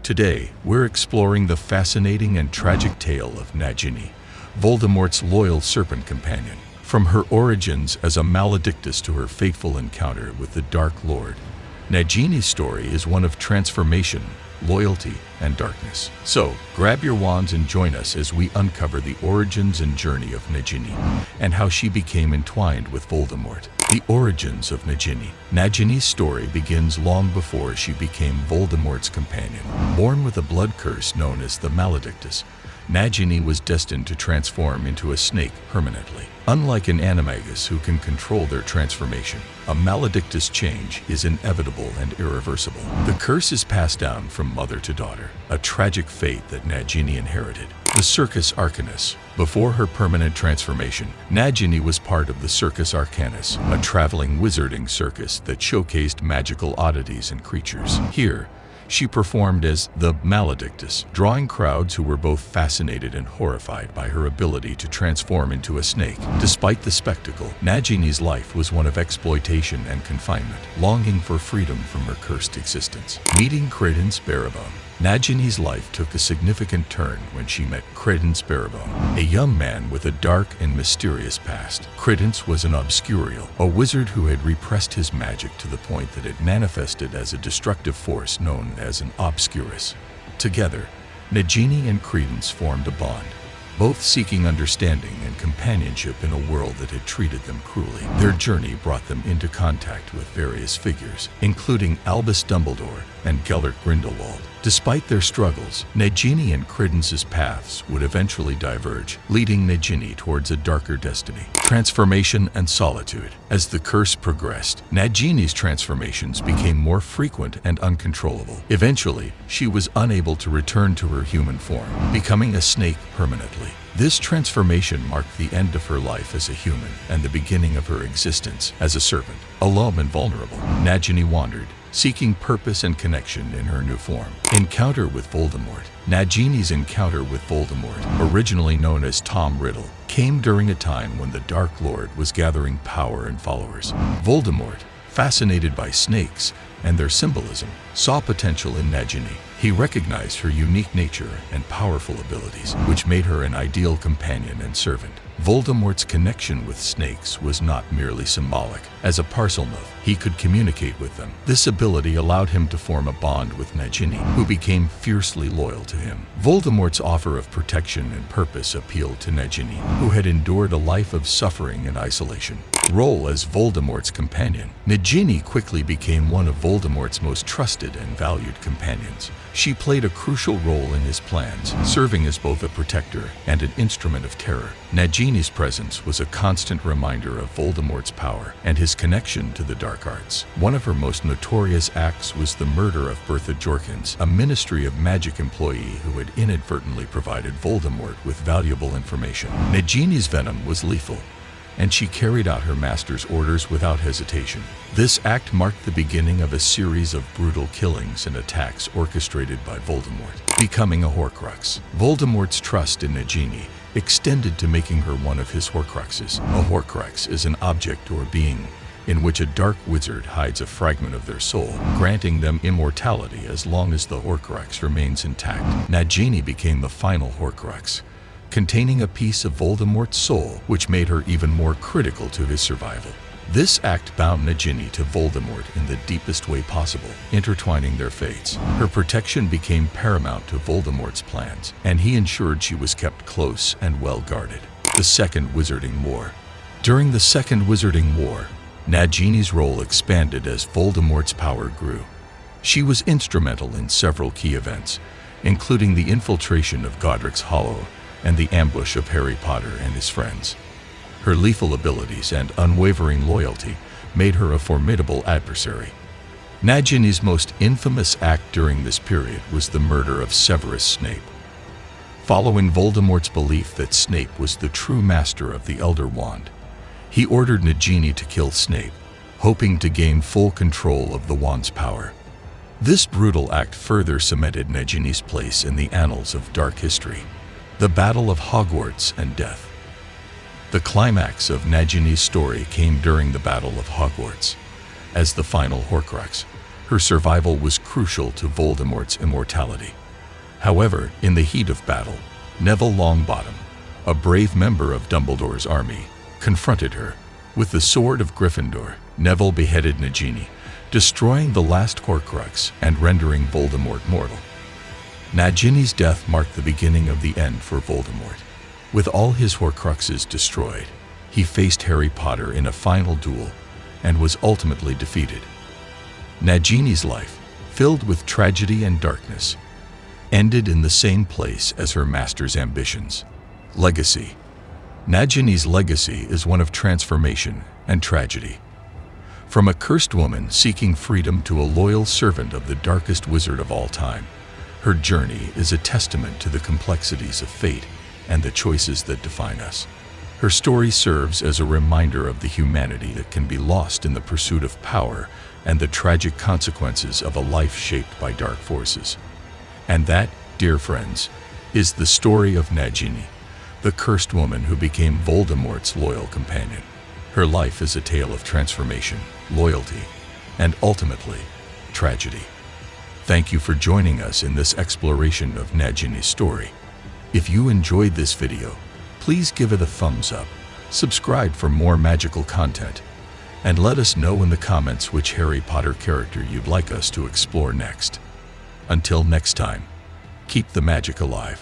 Today, we're exploring the fascinating and tragic tale of Nagini, Voldemort's loyal serpent companion. From her origins as a Maledictus to her fateful encounter with the Dark Lord, Nagini's story is one of transformation, loyalty, and darkness. So, grab your wands and join us as we uncover the origins and journey of Nagini, and how she became entwined with Voldemort. The origins of Nagini. Nagini's story begins long before she became Voldemort's companion. Born with a blood curse known as the Maledictus, Nagini was destined to transform into a snake permanently. Unlike an animagus who can control their transformation, a Maledictus change is inevitable and irreversible. The curse is passed down from mother to daughter, a tragic fate that Nagini inherited. The Circus Arcanus. Before her permanent transformation, Nagini was part of the Circus Arcanus, a traveling wizarding circus that showcased magical oddities and creatures. Here, she performed as the Maledictus, drawing crowds who were both fascinated and horrified by her ability to transform into a snake. Despite the spectacle, Nagini's life was one of exploitation and confinement, longing for freedom from her cursed existence. Meeting Credence. Nagini's life took a significant turn when she met Credence, a young man with a dark and mysterious past. Credence was an obscurial, a wizard who had repressed his magic to the point that it manifested as a destructive force known as an obscurus. Together, Nagini and Credence formed a bond, both seeking understanding and companionship in a world that had treated them cruelly. Their journey brought them into contact with various figures, including Albus Dumbledore and Gellert Grindelwald. Despite their struggles, Nagini and Credence's paths would eventually diverge, leading Nagini towards a darker destiny. Transformation and solitude. As the curse progressed, Nagini's transformations became more frequent and uncontrollable. Eventually, she was unable to return to her human form, becoming a snake permanently. This transformation marked the end of her life as a human and the beginning of her existence as a serpent. Alone and vulnerable, Nagini wandered, seeking purpose and connection in her new form. Encounter with Voldemort. Nagini's encounter with Voldemort, originally known as Tom Riddle, came during a time when the Dark Lord was gathering power and followers. Voldemort, fascinated by snakes and their symbolism, saw potential in Nagini. He recognized her unique nature and powerful abilities, which made her an ideal companion and servant. Voldemort's connection with snakes was not merely symbolic. As a Parselmouth, he could communicate with them. This ability allowed him to form a bond with Nagini, who became fiercely loyal to him. Voldemort's offer of protection and purpose appealed to Nagini, who had endured a life of suffering and isolation. Role as Voldemort's companion. Nagini quickly became one of Voldemort's most trusted and valued companions. She played a crucial role in his plans, serving as both a protector and an instrument of terror. Nagini's presence was a constant reminder of Voldemort's power and his connection to the dark arts. One of her most notorious acts was the murder of Bertha Jorkins, a Ministry of Magic employee who had inadvertently provided Voldemort with valuable information. Nagini's venom was lethal, and she carried out her master's orders without hesitation. This act marked the beginning of a series of brutal killings and attacks orchestrated by Voldemort. Becoming a Horcrux. Voldemort's trust in Nagini extended to making her one of his Horcruxes. A Horcrux is an object or being in which a dark wizard hides a fragment of their soul, granting them immortality as long as the Horcrux remains intact. Nagini became the final Horcrux, containing a piece of Voldemort's soul, which made her even more critical to his survival. This act bound Nagini to Voldemort in the deepest way possible, intertwining their fates. Her protection became paramount to Voldemort's plans, and he ensured she was kept close and well guarded. The Second Wizarding War. During the Second Wizarding War, Nagini's role expanded as Voldemort's power grew. She was instrumental in several key events, including the infiltration of Godric's Hollow and the ambush of Harry Potter and his friends. Her lethal abilities and unwavering loyalty made her a formidable adversary. Nagini's most infamous act during this period was the murder of Severus Snape. Following Voldemort's belief that Snape was the true master of the Elder Wand, he ordered Nagini to kill Snape, hoping to gain full control of the wand's power. This brutal act further cemented Nagini's place in the annals of dark history. The Battle of Hogwarts and Death. The climax of Nagini's story came during the Battle of Hogwarts. As the final Horcrux, Her survival was crucial to Voldemort's immortality. However, in the heat of battle, Neville Longbottom, a brave member of Dumbledore's army, confronted her. With the sword of Gryffindor, Neville beheaded Nagini, destroying the last Horcrux and rendering Voldemort mortal. Nagini's death marked the beginning of the end for Voldemort. With all his Horcruxes destroyed, he faced Harry Potter in a final duel and was ultimately defeated. Nagini's life, filled with tragedy and darkness, ended in the same place as her master's ambitions. Legacy. Nagini's legacy is one of transformation and tragedy. From a cursed woman seeking freedom to a loyal servant of the darkest wizard of all time, her journey is a testament to the complexities of fate and the choices that define us. Her story serves as a reminder of the humanity that can be lost in the pursuit of power and the tragic consequences of a life shaped by dark forces. And that, dear friends, is the story of Nagini, the cursed woman who became Voldemort's loyal companion. Her life is a tale of transformation, loyalty, and ultimately, tragedy. Thank you for joining us in this exploration of Nagini's story. If you enjoyed this video, please give it a thumbs up, subscribe for more magical content, and let us know in the comments which Harry Potter character you'd like us to explore next. Until next time, keep the magic alive.